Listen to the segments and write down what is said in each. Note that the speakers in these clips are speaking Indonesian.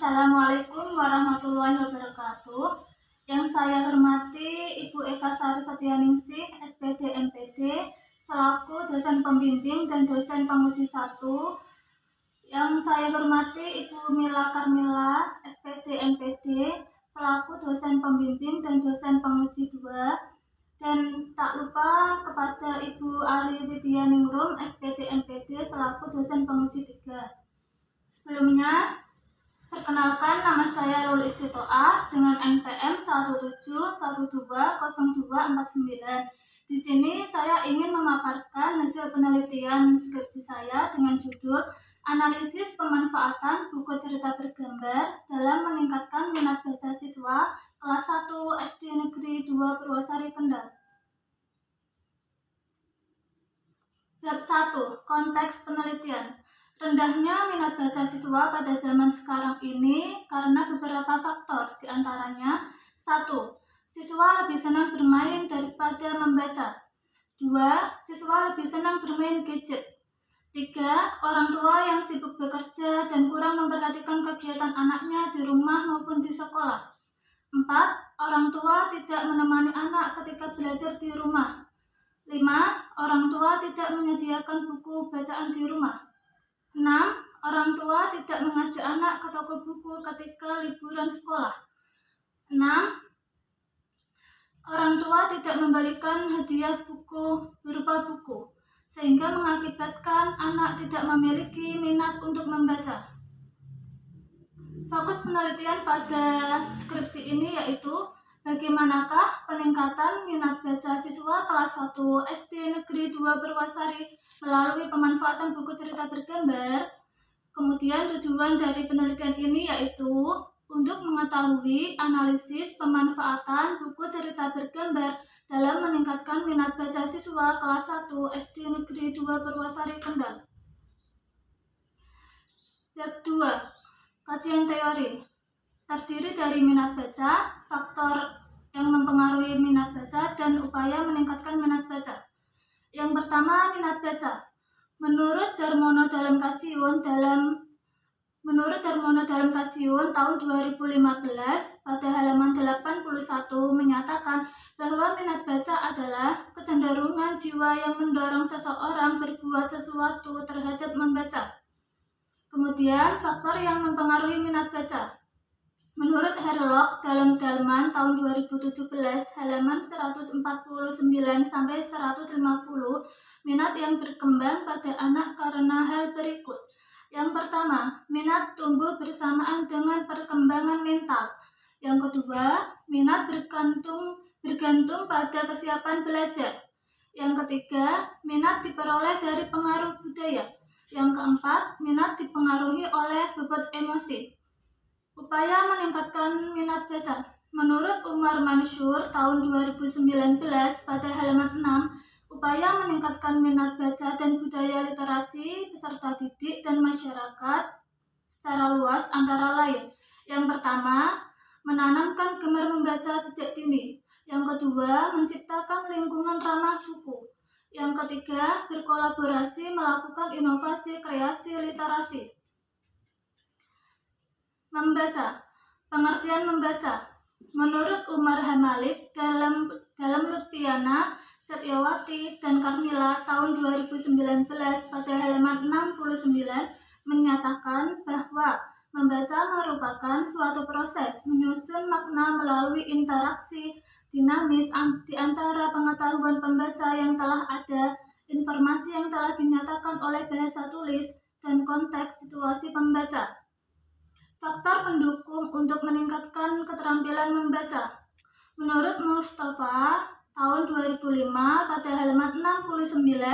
Assalamualaikum warahmatullahi wabarakatuh. Yang saya hormati Ibu Eka Sari Setianingsih, SPD MPD, selaku dosen pembimbing dan dosen penguji 1. Yang saya hormati Ibu Mila Karmila, SPD MPD, selaku dosen pembimbing dan dosen penguji 2. Dan tak lupa kepada Ibu Ari Widyaningrum, SPD MPD, selaku dosen penguji 3. Sebelumnya, perkenalkan, nama saya Lulu Istitoah dengan NPM 171200249. Di sini saya ingin memaparkan hasil penelitian skripsi saya dengan judul Analisis Pemanfaatan Buku Cerita Bergambar dalam Meningkatkan Minat Baca Siswa Kelas 1 SD Negeri 2 Purwasari Kendal. Bab 1. Konteks penelitian. Rendahnya minat baca siswa pada zaman sekarang ini karena beberapa faktor, diantaranya 1. Siswa lebih senang bermain daripada membaca. 2. Siswa lebih senang bermain gadget. 3. Orang tua yang sibuk bekerja dan kurang memperhatikan kegiatan anaknya di rumah maupun di sekolah. 4. Orang tua tidak menemani anak ketika belajar di rumah. 5. Orang tua tidak menyediakan buku bacaan di rumah. 6. Orang tua tidak mengajak anak ke toko buku ketika liburan sekolah. 6. Orang tua tidak memberikan hadiah buku berupa buku, sehingga mengakibatkan anak tidak memiliki minat untuk membaca. Fokus penelitian pada skripsi ini yaitu bagaimanakah peningkatan minat baca siswa kelas 1 SD Negeri 2 Purwasari melalui pemanfaatan buku cerita bergambar. Kemudian tujuan dari penelitian ini yaitu untuk mengetahui analisis pemanfaatan buku cerita bergambar dalam meningkatkan minat baca siswa kelas 1 SD Negeri 2 Purwasari Kendal. Bab 2. Kajian teori. Terdiri dari minat baca, faktor yang mempengaruhi minat baca, dan upaya meningkatkan minat baca. Yang pertama, minat baca. Menurut Darmono dalam Kasiun tahun 2015 pada halaman 81 menyatakan bahwa minat baca adalah kecenderungan jiwa yang mendorong seseorang berbuat sesuatu terhadap membaca. Kemudian, faktor yang mempengaruhi minat baca. Menurut Herlock dalam Dalman tahun 2017 halaman 149 sampai 150, minat yang berkembang pada anak karena hal berikut. Yang pertama, minat tumbuh bersamaan dengan perkembangan mental. Yang kedua, minat bergantung pada kesiapan belajar. Yang ketiga, minat diperoleh dari pengaruh budaya. Yang keempat, minat dipengaruhi oleh bobot emosi. Upaya meningkatkan minat baca. Menurut Umar Mansur tahun 2019 pada halaman 6, upaya meningkatkan minat baca dan budaya literasi peserta didik dan masyarakat secara luas antara lain. Yang pertama, menanamkan gemar membaca sejak dini. Yang kedua, menciptakan lingkungan ramah buku. Yang ketiga, berkolaborasi melakukan inovasi kreasi literasi. Membaca. Pengertian membaca. Menurut Umar Hamalik dalam Lutfiana, Setiawati, dan Karmila tahun 2019 pada halaman 69 menyatakan bahwa membaca merupakan suatu proses menyusun makna melalui interaksi dinamis di antara pengetahuan pembaca yang telah ada, informasi yang telah dinyatakan oleh bahasa tulis, dan konteks situasi pembaca. Faktor pendukung untuk meningkatkan keterampilan membaca. Menurut Mustafa tahun 2005 pada halaman 69,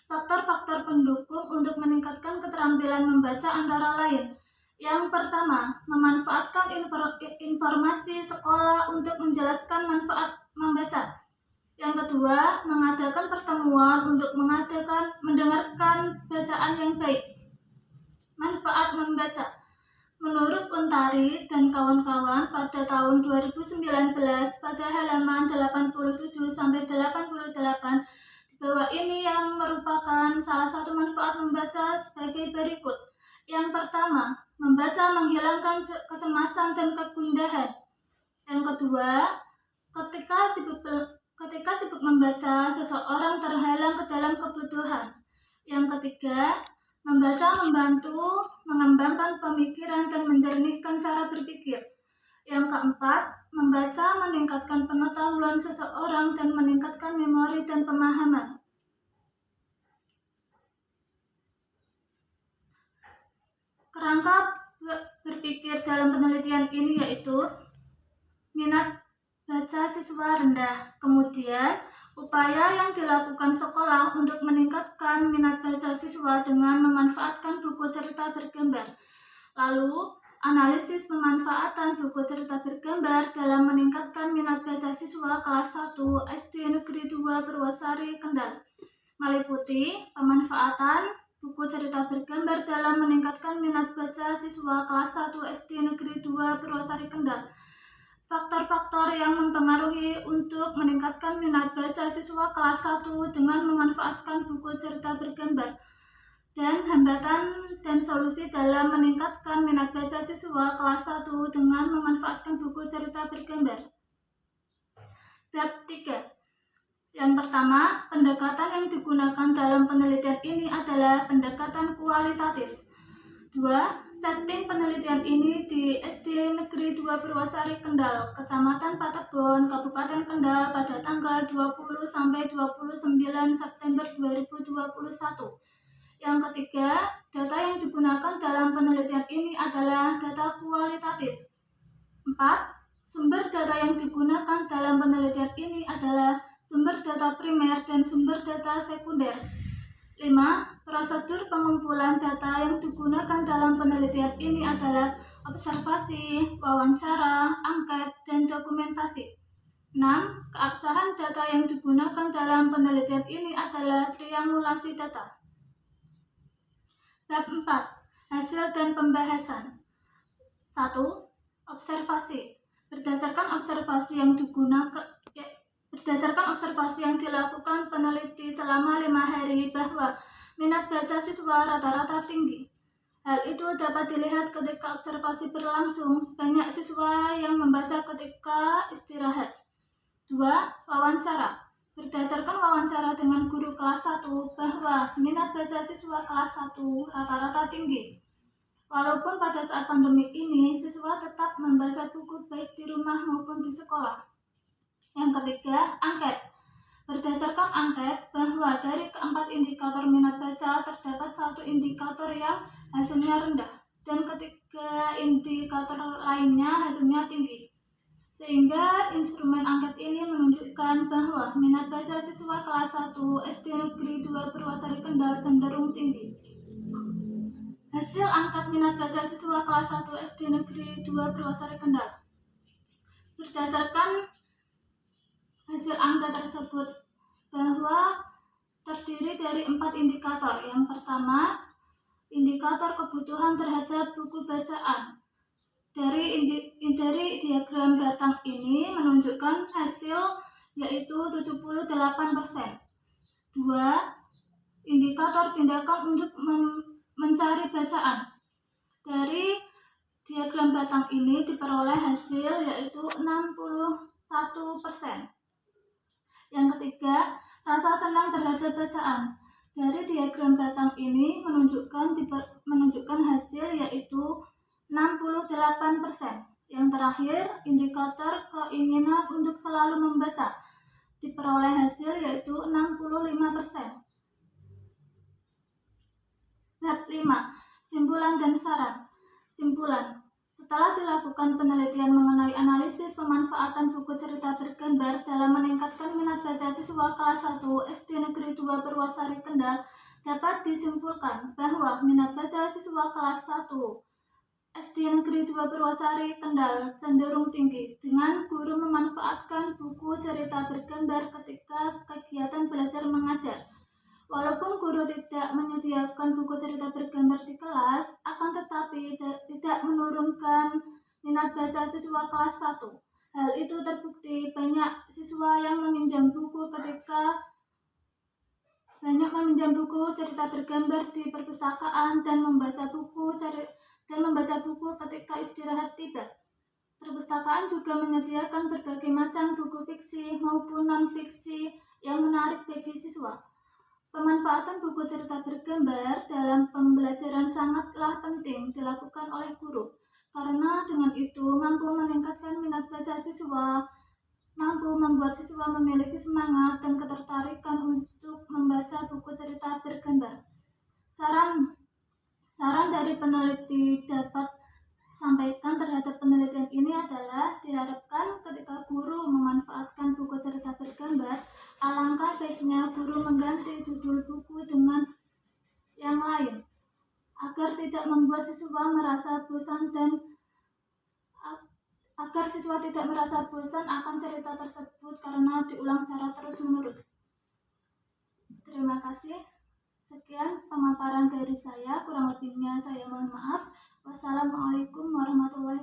faktor-faktor pendukung untuk meningkatkan keterampilan membaca antara lain. Yang pertama, memanfaatkan informasi sekolah untuk menjelaskan manfaat membaca. Yang kedua, mengadakan pertemuan untuk mendengarkan bacaan yang baik. Manfaat membaca. Menurut Untari dan kawan-kawan pada tahun 2019 pada halaman 87 sampai 88, di bawah ini yang merupakan salah satu manfaat membaca sebagai berikut. Yang pertama, Membaca menghilangkan kecemasan dan kegundahan. Yang kedua, ketika sibuk membaca, seseorang terhalang ke dalam kebutuhan. Yang ketiga, membaca membantu mengembangkan pemikiran dan menjernihkan cara berpikir. Yang keempat, membaca meningkatkan pengetahuan seseorang dan meningkatkan memori dan pemahaman. Kerangka berpikir dalam penelitian ini yaitu minat baca siswa rendah. Kemudian, upaya yang dilakukan sekolah untuk meningkatkan minat baca siswa dengan memanfaatkan buku cerita bergambar. Lalu, analisis pemanfaatan buku cerita bergambar dalam meningkatkan minat baca siswa kelas 1 SD Negeri 2 Purwosari Kendal meliputi pemanfaatan buku cerita bergambar dalam meningkatkan minat baca siswa kelas 1 SD Negeri 2 Purwosari Kendal. Faktor-faktor yang mempengaruhi untuk meningkatkan minat baca siswa kelas 1 dengan memanfaatkan buku cerita bergambar, dan hambatan dan solusi dalam meningkatkan minat baca siswa kelas 1 dengan memanfaatkan buku cerita bergambar. Bab 3. Yang pertama, pendekatan yang digunakan dalam penelitian ini adalah pendekatan kualitatif. 2. Setting penelitian ini di SD Negeri 2 Purwosari Kendal, Kecamatan Patebon, Kabupaten Kendal pada tanggal 20 sampai 29 September 2021. Yang ketiga, data yang digunakan dalam penelitian ini adalah data kualitatif. 4. Sumber data yang digunakan dalam penelitian ini adalah sumber data primer dan sumber data sekunder. 5. Prosedur pengumpulan data yang digunakan dalam penelitian ini adalah observasi, wawancara, angket, dan dokumentasi. 6. Keabsahan data yang digunakan dalam penelitian ini adalah triangulasi data. Bab 4. Hasil dan pembahasan. 1. Observasi. Berdasarkan observasi yang dilakukan peneliti selama 5 hari bahwa minat baca siswa rata-rata tinggi. Hal itu dapat dilihat ketika observasi berlangsung, banyak siswa yang membaca ketika istirahat. 2. Wawancara. Berdasarkan wawancara dengan guru kelas 1 bahwa minat baca siswa kelas 1 rata-rata tinggi. Walaupun pada saat pandemi ini, siswa tetap membaca buku baik di rumah maupun di sekolah. Yang ketiga, angket. Berdasarkan angket bahwa dari keempat indikator minat baca terdapat satu indikator yang hasilnya rendah dan ketiga indikator lainnya hasilnya tinggi. Sehingga instrumen angket ini menunjukkan bahwa minat baca siswa kelas 1 SD Negeri 2 Purwosari Kendal cenderung tinggi. Hasil angket minat baca siswa kelas 1 SD Negeri 2 Purwosari Kendal. Berdasarkan hasil angket tersebut bahwa terdiri dari 4 indikator. Yang pertama, indikator kebutuhan terhadap buku bacaan. Dari diagram batang ini menunjukkan hasil yaitu 78%. 2. Indikator tindakan untuk mencari bacaan. Dari diagram batang ini diperoleh hasil yaitu 61%. Yang ketiga, rasa senang terhadap bacaan. Dari diagram batang ini menunjukkan hasil yaitu 68%. Yang terakhir, indikator keinginan untuk selalu membaca. Diperoleh hasil yaitu 65%. Bab 5. Simpulan dan saran. Simpulan. Setelah dilakukan penelitian mengenai analisis pemanfaatan buku cerita bergambar dalam meningkatkan minat baca siswa kelas 1 SD Negeri 2 Purwosari Kendal, dapat disimpulkan bahwa minat baca siswa kelas 1 SD Negeri 2 Purwosari Kendal cenderung tinggi dengan guru memanfaatkan buku cerita bergambar ketika kegiatan belajar mengajar. Walaupun guru tidak menyediakan buku cerita bergambar di kelas, akan tetapi tidak menurunkan minat baca siswa kelas 1. Hal itu terbukti banyak siswa yang meminjam buku cerita bergambar di perpustakaan dan membaca buku dan membaca buku ketika istirahat tiba. Perpustakaan juga menyediakan berbagai macam buku fiksi maupun non-fiksi yang menarik bagi siswa. Pemanfaatan buku cerita bergambar dalam pembelajaran sangatlah penting dilakukan oleh guru, karena dengan itu mampu meningkatkan minat baca siswa, mampu membuat siswa memiliki semangat dan ketertarikan untuk membaca buku cerita bergambar. Saran dari peneliti dapat sampaikan terhadap penelitian ini adalah diharapkan ketika guru memanfaatkan buku cerita bergambar, alangkah baiknya guru mengganti judul buku dengan yang lain agar tidak membuat siswa merasa bosan akan cerita tersebut karena diulang secara terus-menerus. Terima kasih. Sekian pemaparan dari saya, kurang lebihnya saya mohon maaf. Wassalamualaikum warahmatullahi wabarakatuh.